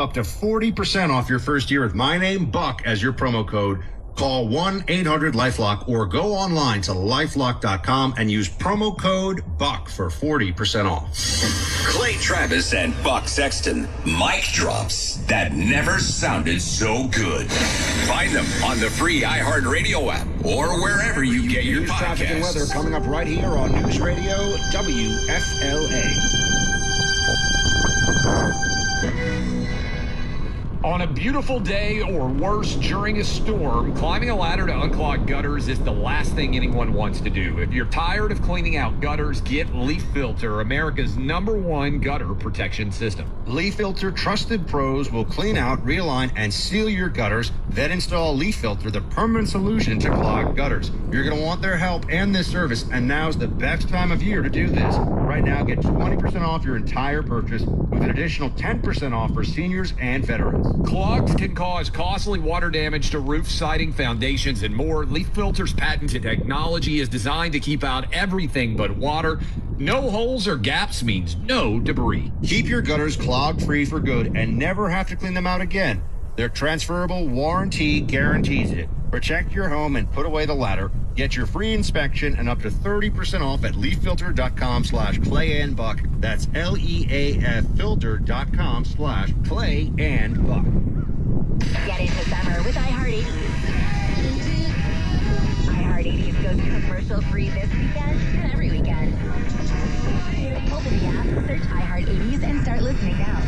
Up to 40% off your first year with my name, Buck, as your promo code. Call 1-800-LifeLock or go online to lifelock.com and use promo code BUCK for 40% off. Clay Travis and Buck Sexton. Mic drops that never sounded so good. Find them on the free iHeartRadio app or wherever you get your podcasts. Traffic and weather coming up right here on News Radio WFLA. On a beautiful day or worse during a storm, climbing a ladder to unclog gutters is the last thing anyone wants to do. If you're tired of cleaning out gutters, get Leaf Filter, America's #1 gutter protection system. Leaf Filter trusted pros will clean out, realign, and seal your gutters. Then install Leaf Filter, the permanent solution to clogged gutters. You're going to want their help and this service, and now's the best time of year to do this. Right now, get 20% off your entire purchase with an additional 10% off for seniors and veterans. Clogs can cause costly water damage to roof, siding, foundations, and more. Leaf Filter's patented technology is designed to keep out everything but water. No holes or gaps means no debris. Keep your gutters clog-free for good and never have to clean them out again. Their transferable warranty guarantees it. Protect your home and put away the ladder. Get your free inspection and up to 30% off at leaffilter.com/clayandbuck. That's LEAF filter.com/clayandbuck. Get into summer with iHeart 80s. iHeart 80s goes commercial-free this weekend and every weekend. Open the app, search iHeart 80s, and start listening now.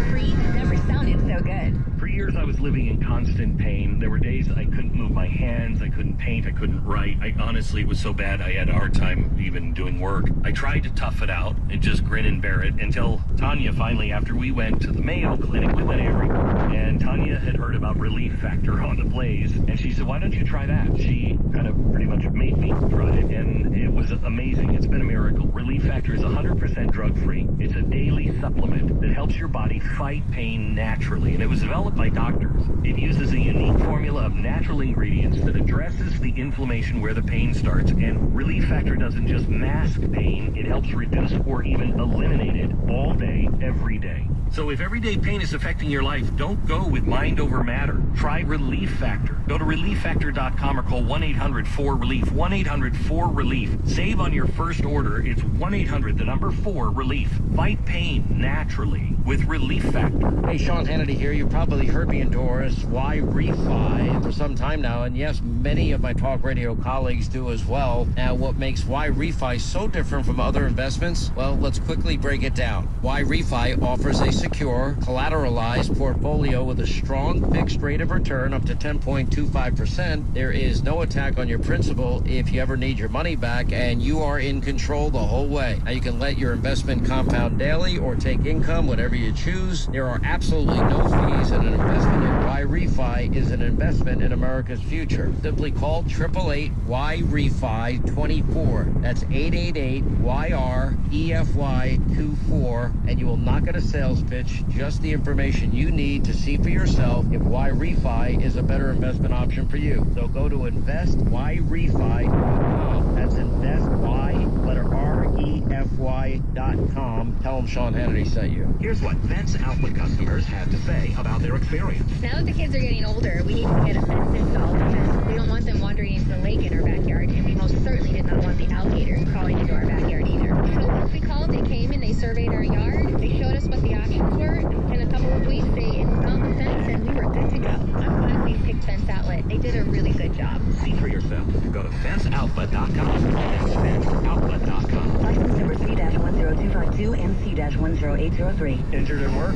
Free never sounded so good. For years, I was living in constant pain. There were days I couldn't move my hands, I couldn't paint, I couldn't write. Honestly, it was so bad I had a hard time even doing work. I tried to tough it out and just grin and bear it until Tanya finally, after we went to the Mayo Clinic, we went everywhere. And Tanya had heard about Relief Factor on the Blaze, and she said, why don't you try that? She kind of pretty much made me try it, and it was amazing. It's been a miracle. Relief Factor is 100% drug-free. It's a daily supplement that helps your body fight pain naturally, and it was developed by doctors. It uses a unique formula of natural ingredients that addresses the inflammation where the pain starts, and Relief Factor doesn't just mask pain, it helps reduce or even eliminate it all day, every day. So if everyday pain is affecting your life, don't go with mind over matter. Try Relief Factor. Go to relieffactor.com or call 1-800-4RELIEF, 1-800-4RELIEF. Save on your first order. It's 1-800-4-RELIEF. Fight pain naturally with Relief Factor. Hey, Sean Hannity here. You probably heard me endorse Why Refi for some time now, and yes, many of my talk radio colleagues do as well. Now, what makes Why Refi so different from other investments? Well, let's quickly break it down. Why Refi offers a secure, collateralized portfolio with a strong fixed rate of return up to 10.25%. There is no attack on your principal if you ever need your money back, and you are in control the whole way. Now, you can let your investment compound daily or take income, whatever you choose. There are absolutely no fees, and an investment in Why Refi is an investment in America's future. Simply call 888-WHY-REFI-24. That's 888-WHY-REFI-24, and you will not get a sales pitch, just the information you need to see for yourself if Why Refi is a better investment option for you. So go to investwhyrefi.com. That's investwhy.com. Tell them Sean Hannity sent you. Here's what Fence Outlet customers had to say about their experience. Now that the kids are getting older, we need to get a fence installed because we don't want them wandering into the lake in our backyard, and we most certainly did not want the alligators crawling into our backyard either. So once we called, they came and they surveyed our yard. They showed us what the options were. In a couple of weeks, they installed the fence, and we were good to go. I'm glad we picked Fence Outlet. They did a really good job. See for yourself. Go to fenceoutlet.com. That's fenceoutlet.com. License number C-10252 and C-10803. Injured at work?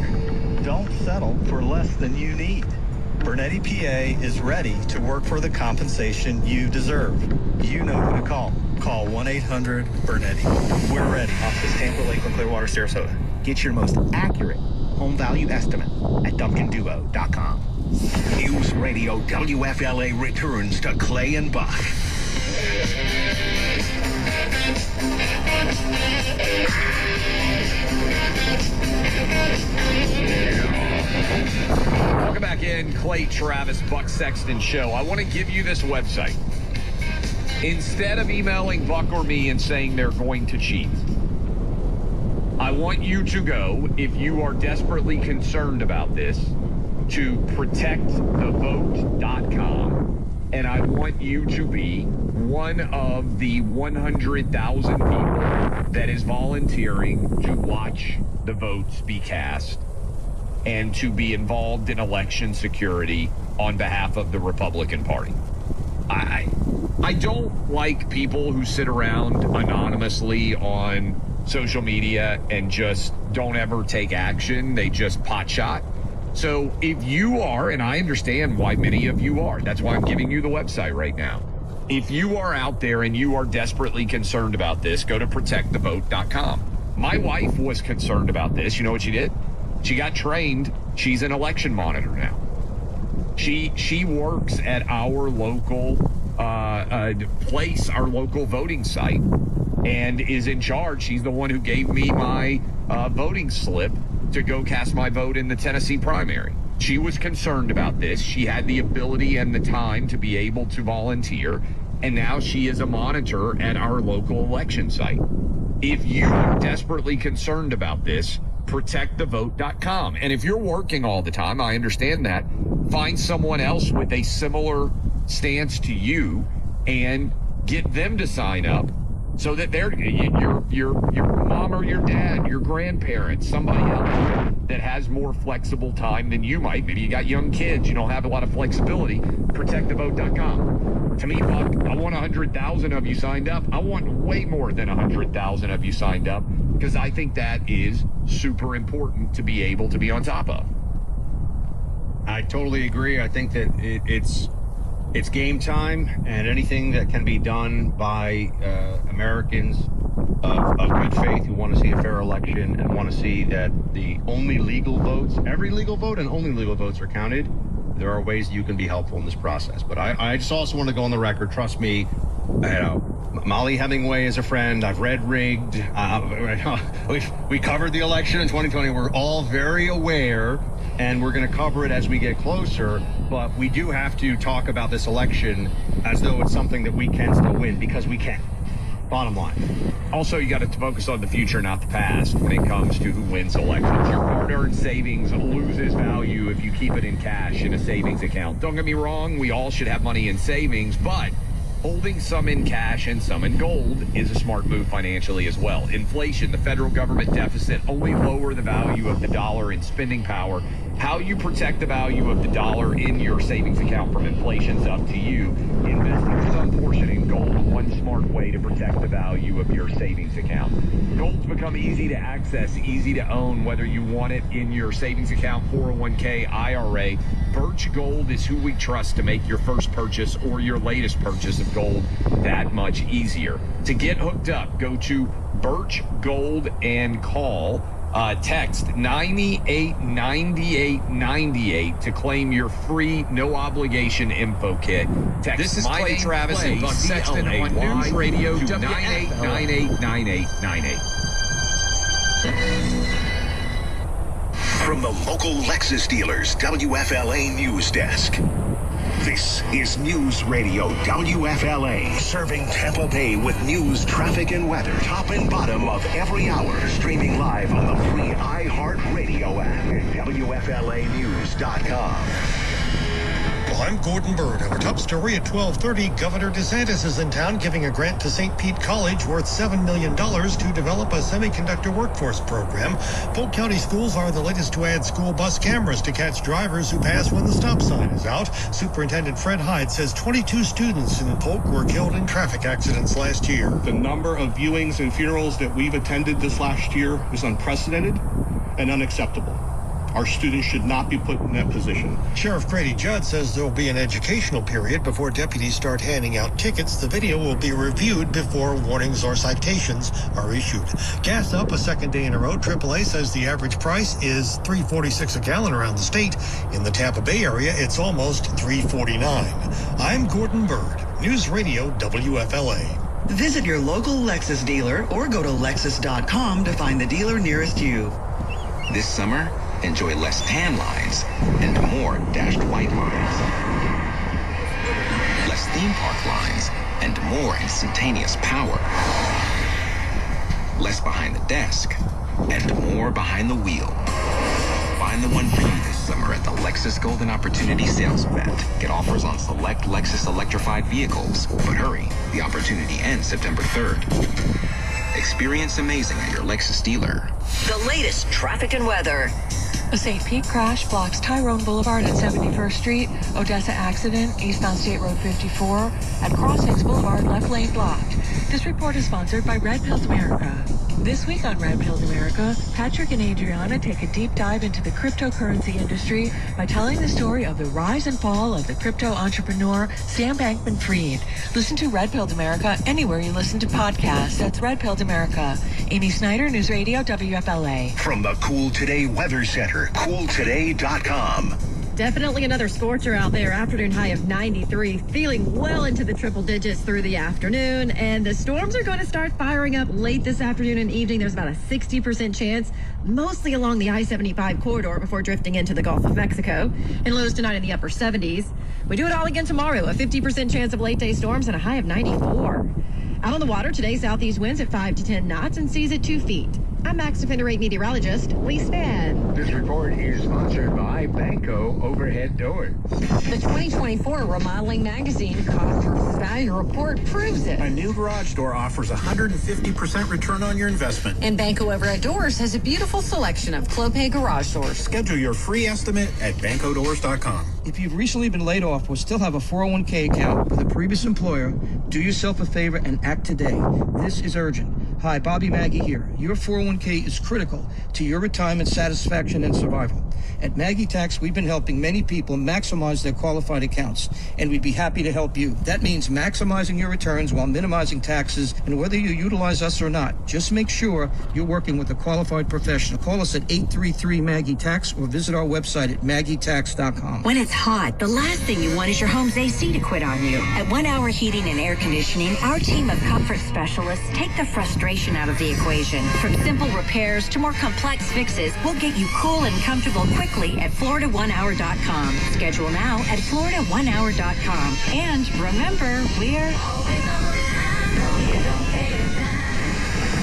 Don't settle for less than you need. Bernetti PA is ready to work for the compensation you deserve. You know who to call. Call 1-800-BERNETTI. We're ready. Office Tampa, Lakeland, Clearwater, Sarasota. Get your most accurate home value estimate at DuncanDuo.com. News Radio WFLA returns to Clay and Buck. Welcome back in, Clay Travis, Buck Sexton Show. I want to give you this website. Instead of emailing Buck or me and saying they're going to cheat, I want you to go, if you are desperately concerned about this, to protectthevote.com, and I want you to be one of the 100,000 people that is volunteering to watch the votes be cast and to be involved in election security on behalf of the Republican Party. I don't like people who sit around anonymously on social media and just don't ever take action. They just potshot. So if you are, and I understand why many of you are, that's why I'm giving you the website right now. If you are out there and you are desperately concerned about this, go to protectthevote.com. My wife was concerned about this. You know what she did? She got trained. She's an election monitor now. She works at our local place, our local voting site, and is in charge. She's the one who gave me my voting slip to go cast my vote in the Tennessee primary. She was concerned about this. She had the ability and the time to be able to volunteer, and now she is a monitor at our local election site. If you are desperately concerned about this, protectthevote.com. And if you're working all the time, I understand that, find someone else with a similar stance to you and get them to sign up so that they're your mom or your dad, your grandparents, somebody else that has more flexible time than you might. Maybe you got young kids, you don't have a lot of flexibility. Protectthevote.com. To me, Buck, I want 100,000 of you signed up. I want way more than 100,000 of you signed up because I think that is super important to be able to be on top of. I totally agree. I think that it's game time, and anything that can be done by Americans of good faith who want to see a fair election and want to see that the only legal votes, every legal vote and only legal votes are counted, there are ways you can be helpful in this process. But I just also want to go on the record. Trust me, Molly Hemingway is a friend. I've read Rigged. We covered the election in 2020. We're all very aware, and we're going to cover it as we get closer. But we do have to talk about this election as though it's something that we can still win, because we can. Bottom line. Also, you got to focus on the future, not the past, when it comes to who wins elections. Your hard-earned savings loses value if you keep it in cash in a savings account. Don't get me wrong, we all should have money in savings, but holding some in cash and some in gold is a smart move financially as well. Inflation, the federal government deficit only lower the value of the dollar in spending power. How you protect the value of the dollar in your savings account from inflation is up to you. Investing some portion in gold, one smart way to protect the value of your savings account. Gold's become easy to access, easy to own, whether you want it in your savings account, 401k, IRA. Birch Gold is who we trust to make your first purchase or your latest purchase of gold that much easier. To get hooked up, go to Birch Gold and call. Text 989898 to claim your free, no obligation info kit. Text this is my Clay name, Travis Clay, and Buck Sexton on News Radio to WFLA. 98989898. From the local Lexus dealers, WFLA News Desk. This is News Radio WFLA, serving Tampa Bay with news, traffic, and weather, top and bottom of every hour, streaming live on the free iHeartRadio app at WFLAnews.com. Well, I'm Gordon Bird. Our top story at 12:30, Governor DeSantis is in town giving a grant to St. Pete College worth $7 million to develop a semiconductor workforce program. Polk County schools are the latest to add school bus cameras to catch drivers who pass when the stop sign is out. Superintendent Fred Hyde says 22 students in Polk were killed in traffic accidents last year. The number of viewings and funerals that we've attended this last year is unprecedented and unacceptable. Our students should not be put in that position. Sheriff Grady Judd says there will be an educational period before deputies start handing out tickets. The video will be reviewed before warnings or citations are issued. Gas up a second day in a row. AAA says the average price is $3.46 a gallon around the state. In the Tampa Bay area, it's almost $3.49. I'm Gordon Bird, News Radio WFLA. Visit your local Lexus dealer or go to Lexus.com to find the dealer nearest you. This summer, enjoy less tan lines and more dashed white lines. Less theme park lines and more instantaneous power. Less behind the desk and more behind the wheel. Find the one for you this summer at the Lexus Golden Opportunity Sales Event. Get offers on select Lexus electrified vehicles. But hurry, the opportunity ends September 3rd. Experience amazing at your Lexus dealer. The latest traffic and weather. A St. Pete crash blocks Tyrone Boulevard at 71st Street. Odessa accident, eastbound State Road 54. At Crossings Boulevard, left lane blocked. This report is sponsored by Red Pills America. This week on Red Pills America, Patrick and Adriana take a deep dive into the cryptocurrency industry by telling the story of the rise and fall of the crypto entrepreneur Sam Bankman-Fried. Listen to Red Pills America anywhere you listen to podcasts. That's Red Pills America. Amy Snyder, News Radio, WFLA. From the Cool Today Weather Center, cooltoday.com. Definitely another scorcher out there. Afternoon high of 93, feeling well into the triple digits through the afternoon. And the storms are going to start firing up late this afternoon and evening. There's about a 60% chance, mostly along the I-75 corridor before drifting into the Gulf of Mexico. And lows tonight in the upper 70s. We do it all again tomorrow. A 50% chance of late day storms and a high of 94. Out on the water today, southeast winds at 5 to 10 knots and seas at 2 feet. I'm Max Defender 8 meteorologist Lee Span. This report is sponsored by Banco Overhead Doors. The 2024 Remodeling Magazine Cost versus Value Report proves it. A new garage door offers 150% return on your investment. And Banco Overhead Doors has a beautiful selection of Clopay garage doors. Schedule your free estimate at bancodoors.com. If you've recently been laid off or still have a 401k account with a previous employer, do yourself a favor and act today. This is urgent. Hi, Bobby Maggie here. Your 401k is critical to your retirement satisfaction and survival. At Maggie Tax, we've been helping many people maximize their qualified accounts, and we'd be happy to help you. That means maximizing your returns while minimizing taxes, and whether you utilize us or not, just make sure you're working with a qualified professional. Call us at 833-MAGGIE-TAX or visit our website at maggietax.com. When it's hot, the last thing you want is your home's AC to quit on you. At 1 Hour Heating and Air Conditioning, our team of comfort specialists take the frustration out of the equation. From simple repairs to more complex fixes, we'll get you cool and comfortable quickly at Florida1hour.com. Schedule now at Florida1hour.com. And remember, we're always on time. No, you don't pay it time.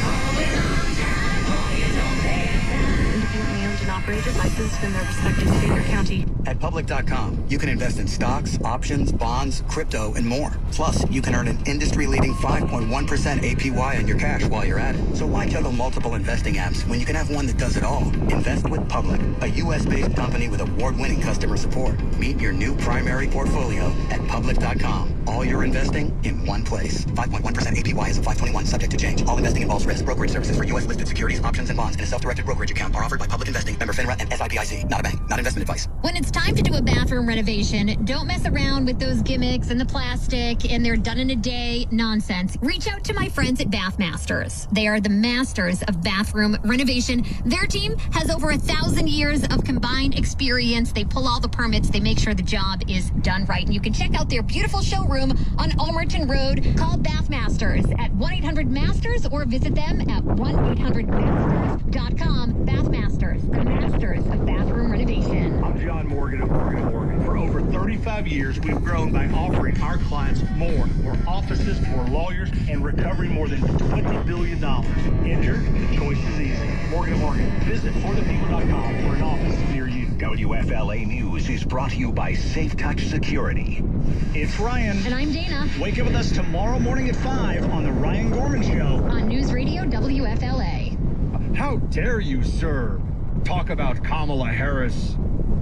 Always on time. No, you don't pay it time. Independently owned and operated, licensed in their respective state or county. At public.com, you can invest in stocks, options, bonds, crypto, and more. Plus, you can earn an industry-leading 5.1% APY on your cash while you're at it. So why juggle multiple investing apps when you can have one that does it all? Invest with Public, a U.S.-based company with award-winning customer support. Meet your new primary portfolio at public.com. All your investing in one place. 5.1% APY is a 521, subject to change. All investing involves risk. Brokerage services for U.S.-listed securities, options, and bonds, and a self-directed brokerage account are offered by Public Investing, member FINRA, and SIPIC. Not a bank, not investment advice. When it's time to do a bathroom renovation, don't mess around with those gimmicks and the plastic and they're done in a day nonsense. Reach out to my friends at Bathmasters. They are the masters of bathroom renovation. Their team has over 1,000 years of combined experience. They pull all the permits. They make sure the job is done right. And you can check out their beautiful showroom on Almerton Road. Call Bathmasters at 1-800-MASTERS or visit them at 1-800-MASTERS.com. Bathmasters, the masters of bathroom renovation. I'm John Morgan of Morgan & Morgan. For over 35 years, we've grown by offering our clients more offices, more lawyers, and recovering more than $20 billion. Injured? The choice is easy. Morgan & Morgan. Visit forthepeople.com for an office near you. WFLA News is brought to you by Safe Touch Security. It's Ryan. And I'm Dana. Wake up with us tomorrow morning at 5 on The Ryan Gorman Show. On News Radio WFLA. How dare you, sir, talk about Kamala Harris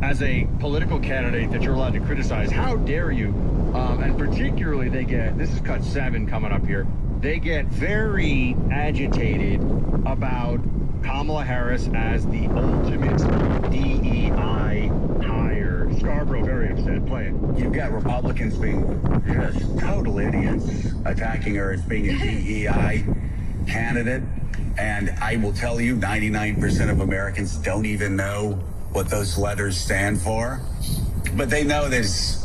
as a political candidate that you're allowed to criticize? How dare you? And particularly this is cut 7 coming up here, they get very agitated about Kamala Harris as the ultimate DEI hire. Scarborough very upset. Play it. You've got Republicans being just total idiots attacking her as being a DEI candidate. And I will tell you, 99% of Americans don't even know what those letters stand for. But they know that it's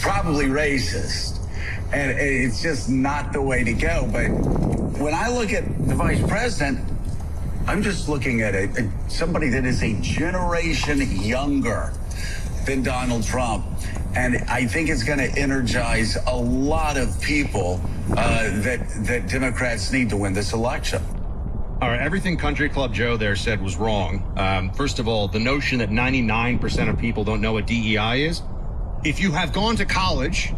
probably racist. And it's just not the way to go. But when I look at the vice president, I'm just looking at somebody that is a generation younger than Donald Trump. And I think it's going to energize a lot of people that Democrats need to win this election. All right, everything Country Club Joe there said was wrong. First of all, the notion that 99% of people don't know what DEI is. If you have gone to college,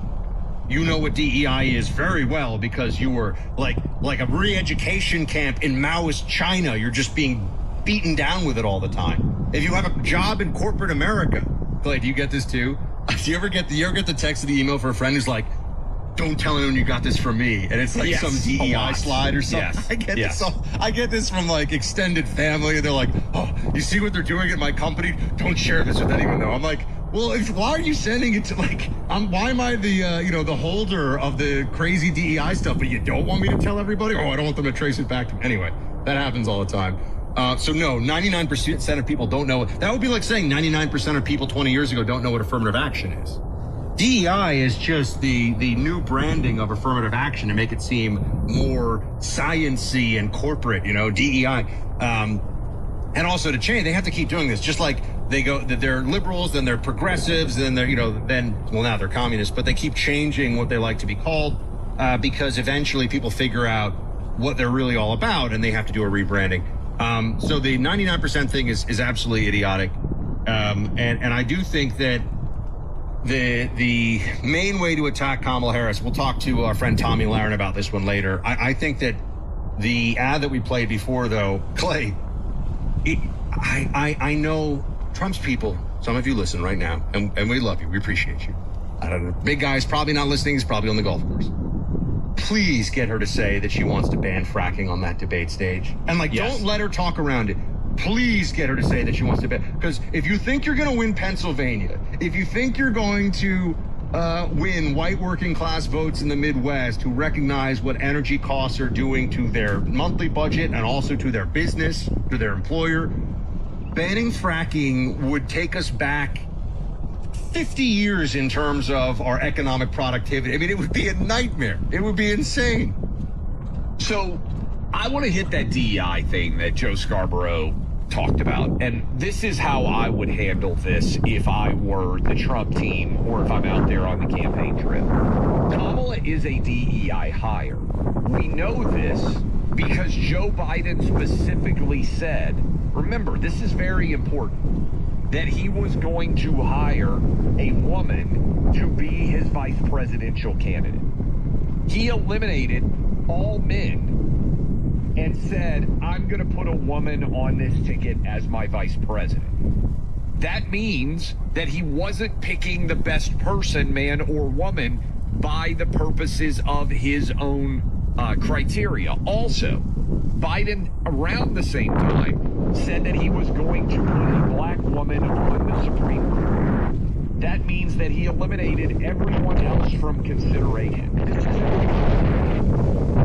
you know what DEI is very well because you were like a re-education camp in Maoist China. You're just being beaten down with it all the time. If you have a job in corporate America, Clay, do you get this too? Do you ever get the text or the email for a friend who's like, don't tell anyone you got this from me, and it's like some DEI slide or something. Yes. I get this from like extended family, and they're like, "Oh, you see what they're doing at my company? Don't share this with anyone." Though I'm like, "Well, why are you sending it to like? Why am I the the holder of the crazy DEI stuff? But you don't want me to tell everybody? Oh, I don't want them to trace it back to me. Anyway, that happens all the time. So no, 99% of people don't know. That would be like saying 99% of people 20 years ago don't know what affirmative action is. DEI is just the new branding of affirmative action to make it seem more science-y and corporate, DEI. And also to change, they have to keep doing this. Just like they're liberals, then they're progressives, then they're, now they're communists, but they keep changing what they like to be called because eventually people figure out what they're really all about and they have to do a rebranding. So the 99% thing is absolutely idiotic. And I do think that the main way to attack Kamala Harris, we'll talk to our friend Tommy Lahren about this one later. I think that the ad that we played before, though, Clay, I know Trump's people, some of you listen right now, and we love you. We appreciate you. I don't know. Big guy's probably not listening. He's probably on the golf course. Please get her to say that she wants to ban fracking on that debate stage. And don't let her talk around it. Please get her to say that she wants to ban. Because if you think you're going to win Pennsylvania, if you think you're going to win white working class votes in the Midwest who recognize what energy costs are doing to their monthly budget and also to their business, to their employer, banning fracking would take us back 50 years in terms of our economic productivity. I mean, it would be a nightmare. It would be insane. So I want to hit that DEI thing that Joe Scarborough talked about. And this is how I would handle this if I were the Trump team or if I'm out there on the campaign trail. Kamala is a DEI hire. We know this because Joe Biden specifically said, remember, this is very important, that he was going to hire a woman to be his vice presidential candidate. He eliminated all men and said, I'm going to put a woman on this ticket as my vice president. That means that he wasn't picking the best person, man or woman, by the purposes of his own criteria. Also, Biden, around the same time, said that he was going to put a black woman on the Supreme Court. That means that he eliminated everyone else from consideration.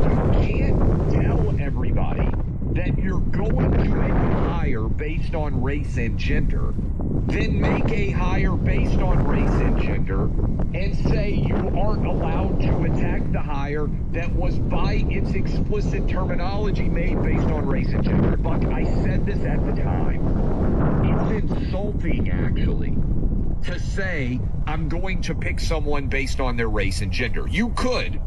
You can't tell everybody that you're going to make a hire based on race and gender, then make a hire based on race and gender, and say you aren't allowed to attack the hire that was by its explicit terminology made based on race and gender. Buck, I said this at the time. It's insulting, actually, to say I'm going to pick someone based on their race and gender. You could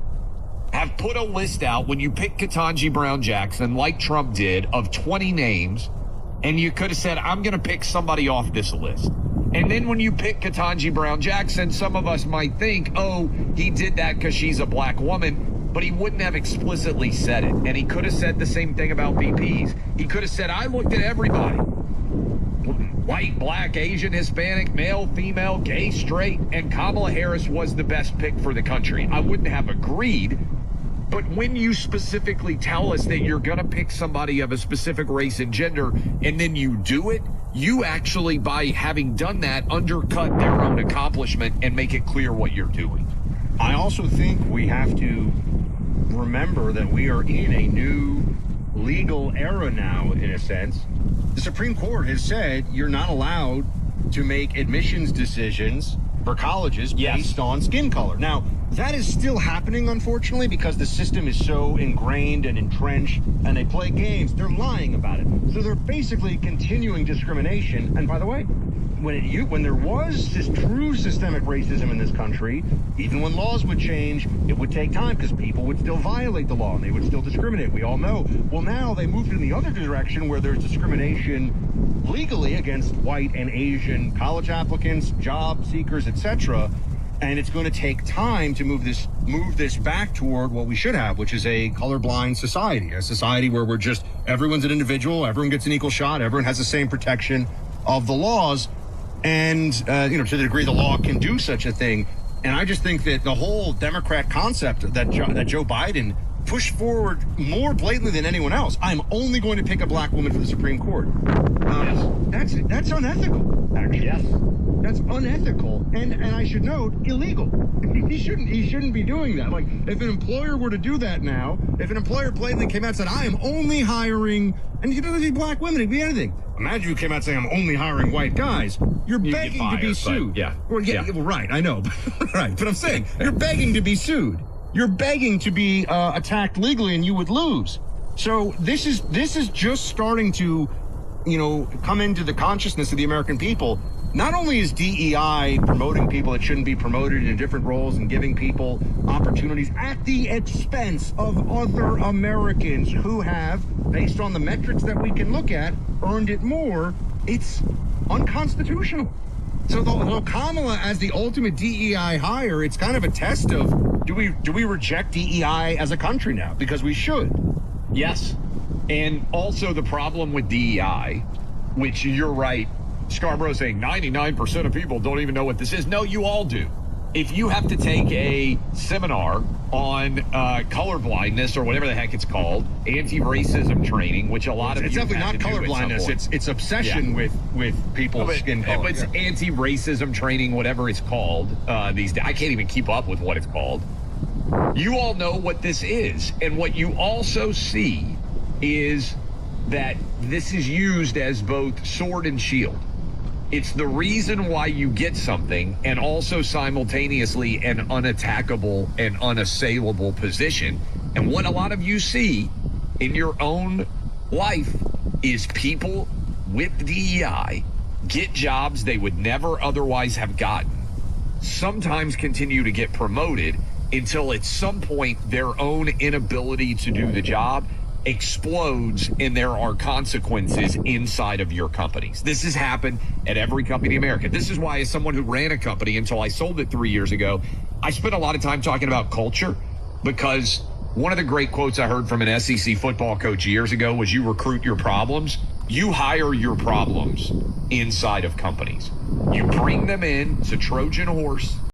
have put a list out when you picked Ketanji Brown Jackson, like Trump did, of 20 names, and you could have said, I'm going to pick somebody off this list. And then when you pick Ketanji Brown Jackson, some of us might think, oh, he did that because she's a black woman, but he wouldn't have explicitly said it. And he could have said the same thing about VPs. He could have said, I looked at everybody. White, black, Asian, Hispanic, male, female, gay, straight, and Kamala Harris was the best pick for the country. I wouldn't have agreed. But when you specifically tell us that you're going to pick somebody of a specific race and gender, and then you do it, you actually, by having done that, undercut their own accomplishment and make it clear what you're doing. I also think we have to remember that we are in a new legal era now, in a sense. The Supreme Court has said you're not allowed to make admissions decisions for colleges based on skin color. Now, that is still happening, unfortunately, because the system is so ingrained and entrenched, and they play games. They're lying about it. So they're basically continuing discrimination. And by the way, when there was this true systemic racism in this country, even when laws would change, it would take time because people would still violate the law and they would still discriminate. We all know. Well, now they moved in the other direction where there's discrimination legally against white and Asian college applicants, job seekers, etc. And it's going to take time to move this back toward what we should have, which is a colorblind society, a society where everyone's an individual, everyone gets an equal shot, everyone has the same protection of the laws, and to the degree the law can do such a thing. And I just think that the whole Democrat concept that Joe Biden pushed forward more blatantly than anyone else, I'm only going to pick a black woman for the Supreme Court. That's unethical, actually. Yes. That's unethical, and I should note, illegal. He shouldn't be doing that. Like, if an employer were to do that now, if an employer blatantly came out and said, I am only hiring, and it doesn't be black women, it could be anything. Imagine if you came out saying, I'm only hiring white guys. You're begging to be sued. Well, right, I know. Right, but I'm saying, you're begging to be sued. You're begging to be attacked legally, and you would lose. So this is just starting to, come into the consciousness of the American people. Not only is DEI promoting people that shouldn't be promoted in different roles and giving people opportunities at the expense of other Americans who have, based on the metrics that we can look at, earned it more, it's unconstitutional. So though Kamala as the ultimate DEI hire, it's kind of a test of, do we reject DEI as a country now? Because we should. Yes. And also the problem with DEI, which you're right, Scarborough saying 99% of people don't even know what this is. No, you all do. If you have to take a seminar on colorblindness or whatever the heck it's called, anti-racism training, which a lot of it's definitely not colorblindness. It's obsession with people's skin color. It's anti-racism training, whatever it's called. These days, I can't even keep up with what it's called. You all know what this is, and what you also see is that this is used as both sword and shield. It's the reason why you get something, and also simultaneously an unattackable and unassailable position. And what a lot of you see in your own life is people with DEI get jobs they would never otherwise have gotten, sometimes continue to get promoted until at some point their own inability to do the job explodes and there are consequences inside of your companies. This has happened at every company in America. This is why, as someone who ran a company until I sold it 3 years ago, I spent a lot of time talking about culture, because one of the great quotes I heard from an SEC football coach years ago was, you recruit your problems, you hire your problems inside of companies. You bring them in, it's a Trojan horse.